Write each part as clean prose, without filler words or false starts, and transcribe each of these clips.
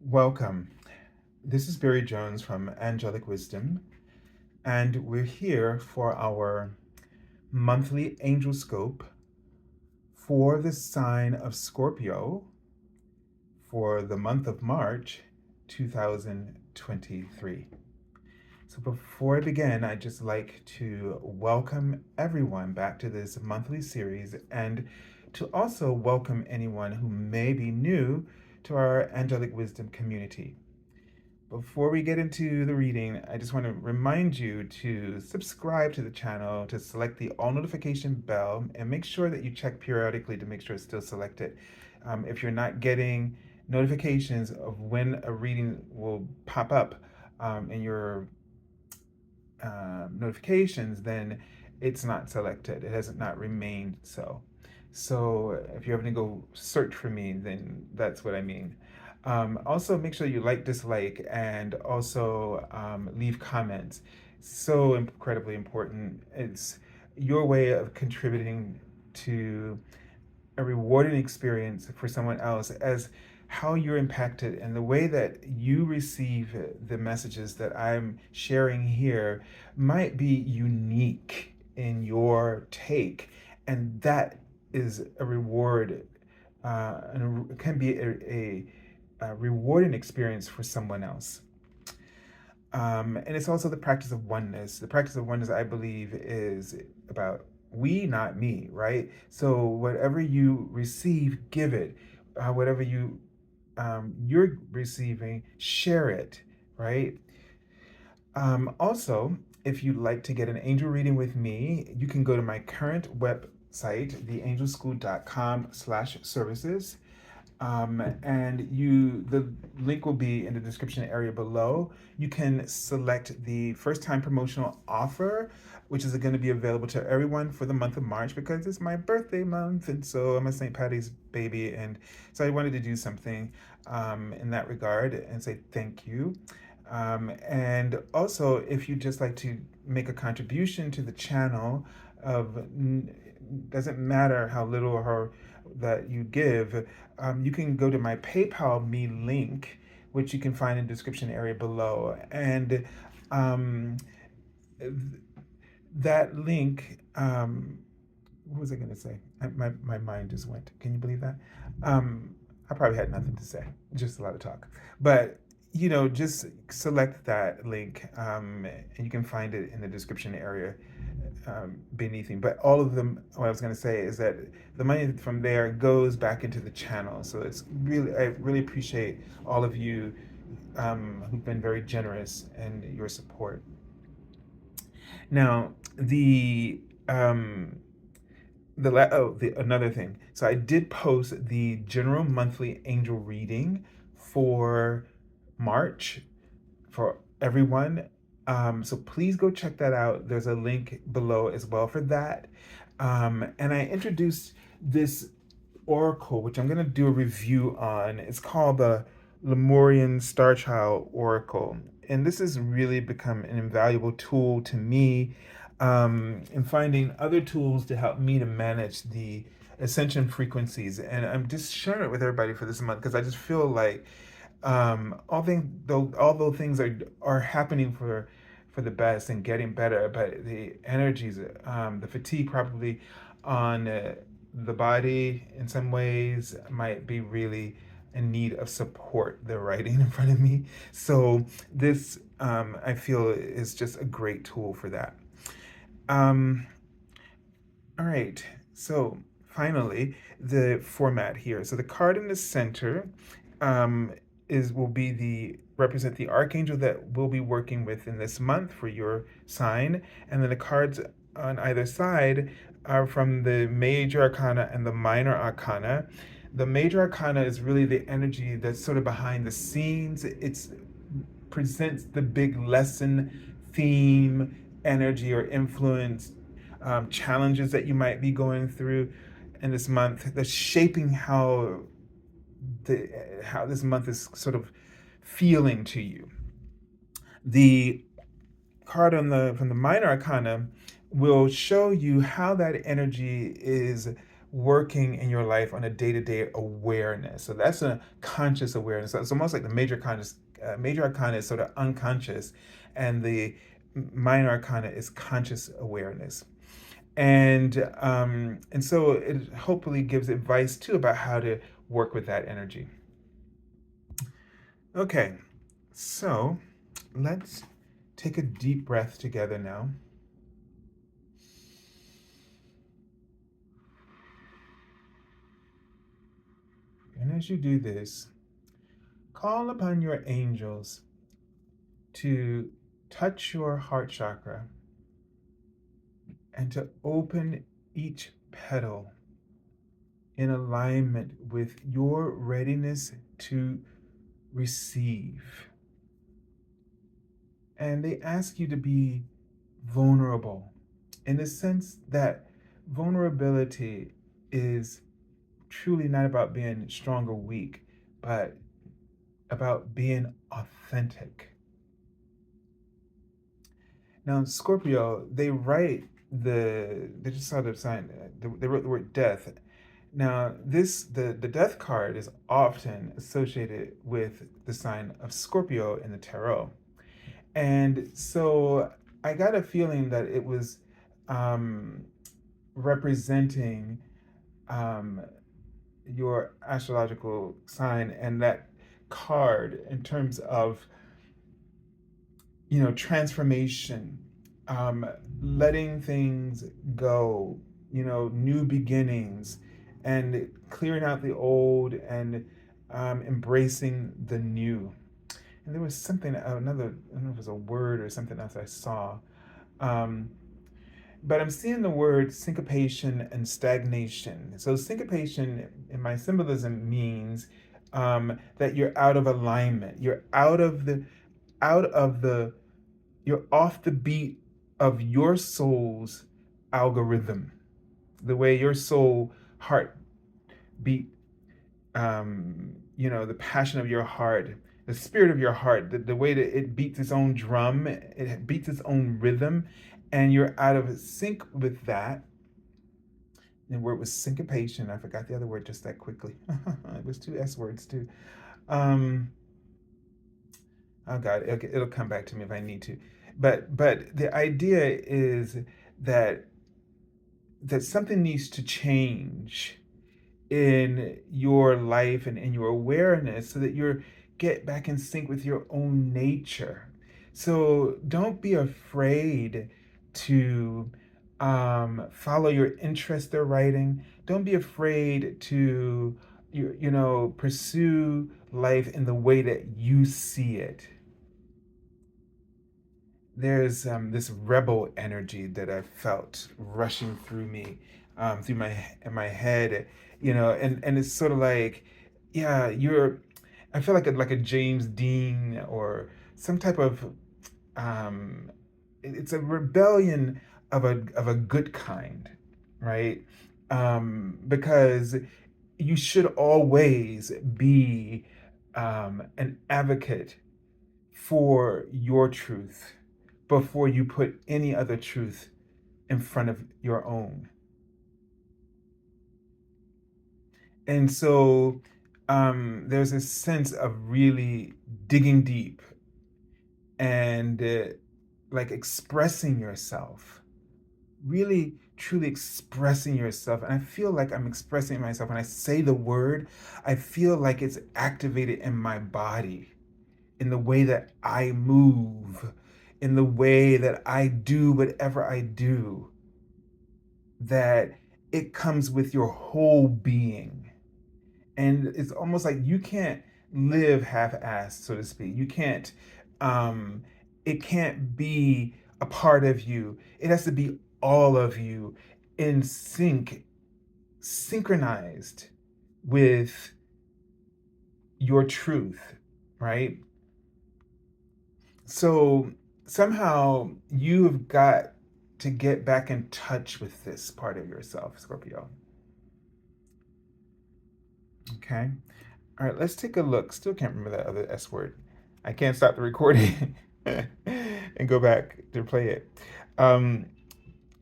Welcome. This is Barry Jones from Angelic Wisdom, and we're here for our monthly Angelscope for the sign of Scorpio for the month of March 2023. So before I begin, I'd just like to welcome everyone back to this monthly series and to also welcome anyone who may be new to our Angelic Wisdom community. Before we get into the reading, I just want to remind you to subscribe to the channel, to select the all notification bell, and make sure that you check periodically to make sure it's still selected. If you're not getting notifications of when a reading will pop up in your notifications, then it's not selected. It has not remained so. So if you're having to go search for me, then that's what I mean. Also, make sure you like, dislike, and also leave comments. So incredibly important. It's your way of contributing to a rewarding experience for someone else as how you're impacted and the way that you receive the messages that I'm sharing here might be unique in your take. And that is a reward, and it can be a rewarding experience for someone else. And it's also the practice of oneness. The practice of oneness, I believe, is about we, not me, right? So whatever you receive, give it. Whatever you're receiving, share it, right? Also, if you'd like to get an angel reading with me, you can go to my current website, theangelschool.com/services. And the link will be in the description area below. You can select the first time promotional offer, which is going to be available to everyone for the month of March because it's my birthday month, and so I'm a St. Patty's baby, and so I wanted to do something in that regard and say thank you. And also, if you just like to make a contribution to the channel, of doesn't matter how little or how that you give, you can go to my PayPal me link, which you can find in the description area below. And um, that link, what was I going to say? My mind just went. Can you believe that? I probably had nothing to say, just a lot of talk. But just select that link, and you can find it in the description area beneath me. But all of them, what I was going to say is that the money from there goes back into the channel. So I really appreciate all of you who've been very generous in your support. Now, another thing. So I did post the general monthly angel reading for March for everyone. So please go check that out. There's a link below as well for that. And I introduced this oracle, which I'm going to do a review on. It's called the Lemurian Star Child Oracle. And this has really become an invaluable tool to me in finding other tools to help me to manage the ascension frequencies. And I'm just sharing it with everybody for this month because I just feel like although things are happening for the best and getting better, but the energies, the fatigue probably on the body in some ways might be really in need of support. The writing in front of me, so this I feel is just a great tool for that. All right, so finally the format here. So the card in the center will be the represent the archangel that we'll be working with in this month for your sign, and then the cards on either side are from the Major Arcana and the Minor Arcana. The Major Arcana is really the energy that's sort of behind the scenes. It presents the big lesson, theme, energy, or influence, challenges that you might be going through in this month. That's shaping how this month is sort of feeling to you. The card from the Minor Arcana will show you how that energy is working in your life on a day-to-day awareness. So that's a conscious awareness. So it's almost like the major arcana is sort of unconscious, and the minor arcana is conscious awareness. And so it hopefully gives advice too about how to work with that energy. Okay, so let's take a deep breath together now. And as you do this, call upon your angels to touch your heart chakra and to open each petal in alignment with your readiness to receive. And they ask you to be vulnerable in the sense that vulnerability is truly not about being strong or weak, but about being authentic. Now, Scorpio, they just saw the sign, they wrote the word death. Now, the death card is often associated with the sign of Scorpio in the tarot. And so I got a feeling that it was representing your astrological sign, and that card in terms of transformation, letting things go, new beginnings, and clearing out the old, and embracing the new. And there was something, another, I don't know if it was a word or something else I saw. Um, but I'm seeing the word syncopation and stagnation. So syncopation in my symbolism means that you're out of alignment. Out of the, you're off the beat of your soul's algorithm, the way your soul heart beat, the passion of your heart, the spirit of your heart, the way that it beats its own drum, it beats its own rhythm, and you're out of sync with that. The word was syncopation. I forgot the other word just that quickly. It was two S words too. Um, oh God, it'll come back to me if I need to. But the idea is that something needs to change in your life and in your awareness so that you get back in sync with your own nature. So don't be afraid to follow your interest in writing. Don't be afraid to pursue life in the way that you see it. There's this rebel energy that I felt rushing through me, through my head, and it's sort of like, yeah, I feel like a James Dean or some type of, um, it's a rebellion of a good kind, right? Because you should always be an advocate for your truth before you put any other truth in front of your own. And so there's a sense of really digging deep and like expressing yourself, really truly expressing yourself. And I feel like I'm expressing myself. When I say the word, I feel like it's activated in my body, in the way that I move, in the way that I do whatever I do, that it comes with your whole being. And it's almost like you can't live half-assed, so to speak. You can't, it can't be a part of you. It has to be all of you in sync, synchronized with your truth, right? So somehow you've got to get back in touch with this part of yourself, Scorpio. Okay. All right, let's take a look. Still can't remember that other S word. I can't stop the recording and go back to play it. Um,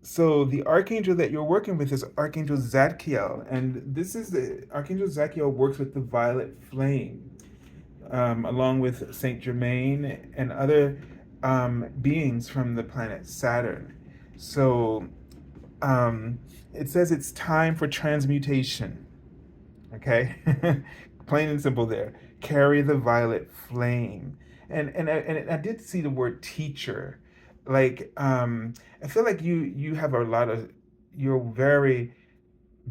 So the archangel that you're working with is Archangel Zadkiel, and this is the Archangel Zadkiel works with the violet flame, along with Saint Germain and other beings from the planet Saturn. So um, it says it's time for transmutation. Okay, plain and simple. There, carry the violet flame, and I did see the word teacher. Like I feel like you have a lot of, you're very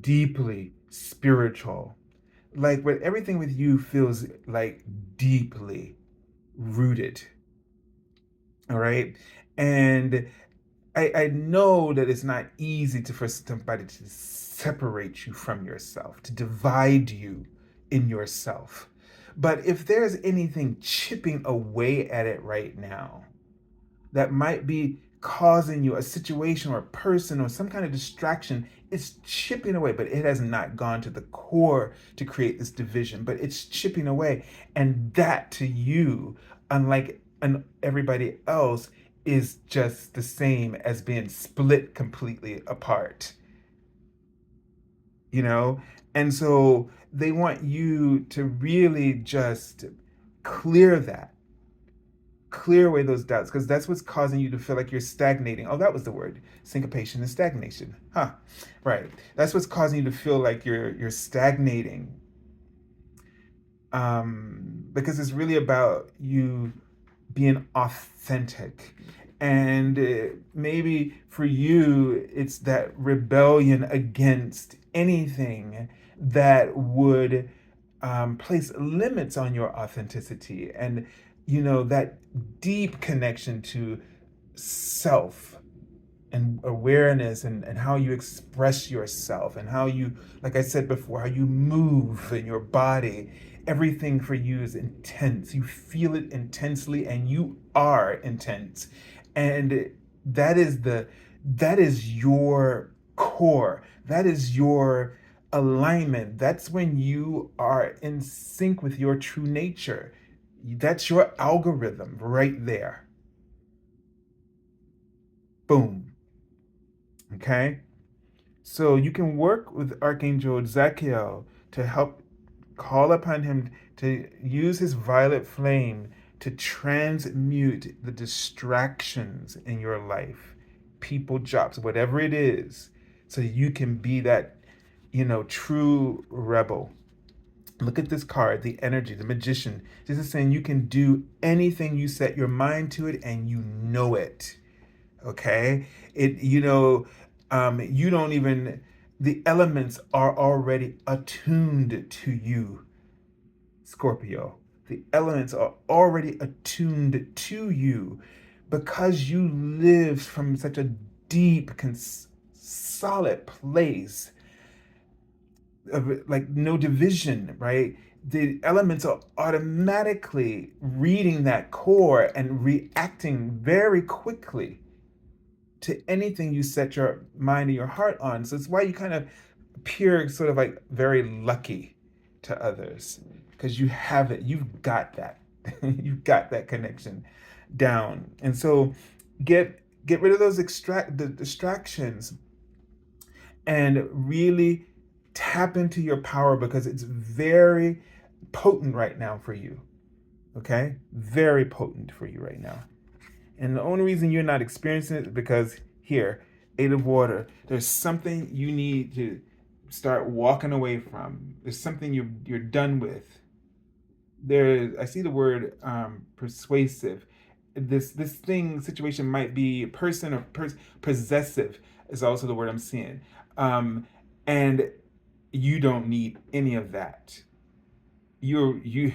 deeply spiritual. Like with everything with you feels like deeply rooted. All right, and I know that it's not easy to for somebody to separate you from yourself, to divide you in yourself. But if there's anything chipping away at it right now, that might be causing you a situation or a person or some kind of distraction, it's chipping away, but it has not gone to the core to create this division, but it's chipping away. And that to you, unlike everybody else, is just the same as being split completely apart, you know? And so they want you to really just clear that, clear away those doubts, because that's what's causing you to feel like you're stagnating. Oh, that was the word, syncopation and stagnation. Huh. Right. That's what's causing you to feel like you're stagnating. Because it's really about you being authentic. And maybe for you, it's that rebellion against anything that would place limits on your authenticity, and that deep connection to self and awareness, and how you express yourself, and how you, like I said before, how you move in your body. Everything for you is intense. You feel it intensely, and you are intense. And that is your core. That is your alignment. That's when you are in sync with your true nature. That's your algorithm right there. Boom. Okay? So you can work with Archangel Zachiel to help call upon him to use his violet flame to transmute the distractions in your life, people, jobs, whatever it is, so you can be that, true rebel. Look at this card, the energy, the magician. This is saying you can do anything you set your mind to it, and you know it. Okay? You don't even, the elements are already attuned to you, Scorpio. The elements are already attuned to you because you live from such a deep, solid place of like no division, right? The elements are automatically reading that core and reacting very quickly to anything you set your mind and your heart on. So it's why you kind of appear sort of like very lucky to others, because you have it. You've got that. You've got that connection down. And so get rid of those the distractions, and really tap into your power, because it's very potent right now for you. Okay? Very potent for you right now. And the only reason you're not experiencing it is because here, Eight of Water, there's something you need to start walking away from. There's something you're done with. I see the word persuasive. This situation might be a person, or possessive is also the word I'm seeing. And you don't need any of that. You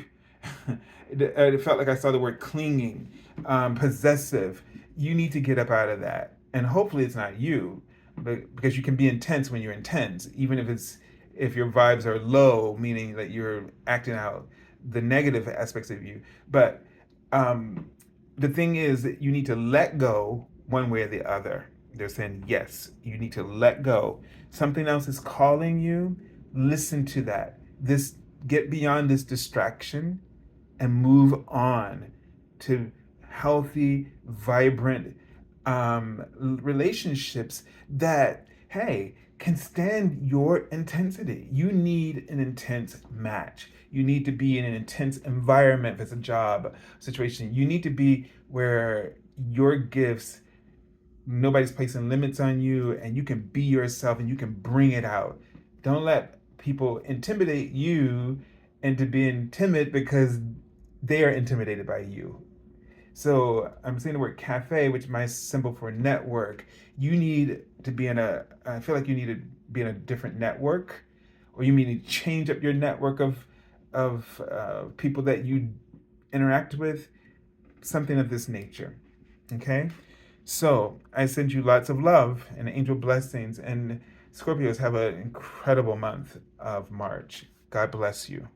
it felt like I saw the word clinging, possessive. You need to get up out of that, and hopefully it's not you, but because you can be intense when you're intense, even if your vibes are low, meaning that you're acting out the negative aspects of you. But the thing is that you need to let go one way or the other. They're saying yes, you need to let go. Something else is calling you. Listen to that. Get beyond this distraction and move on to healthy, vibrant relationships that, hey, can stand your intensity. You need an intense match. You need to be in an intense environment if it's a job situation. You need to be where your gifts, nobody's placing limits on you, and you can be yourself and you can bring it out. Don't let people intimidate you into being timid because they are intimidated by you. So I'm saying the word cafe, which is my symbol for network. You need to be in a, I feel like you need to be in a different network, or you need to change up your network of people that you interact with, something of this nature. Okay? So I send you lots of love and angel blessings. And Scorpios, have an incredible month of March. God bless you.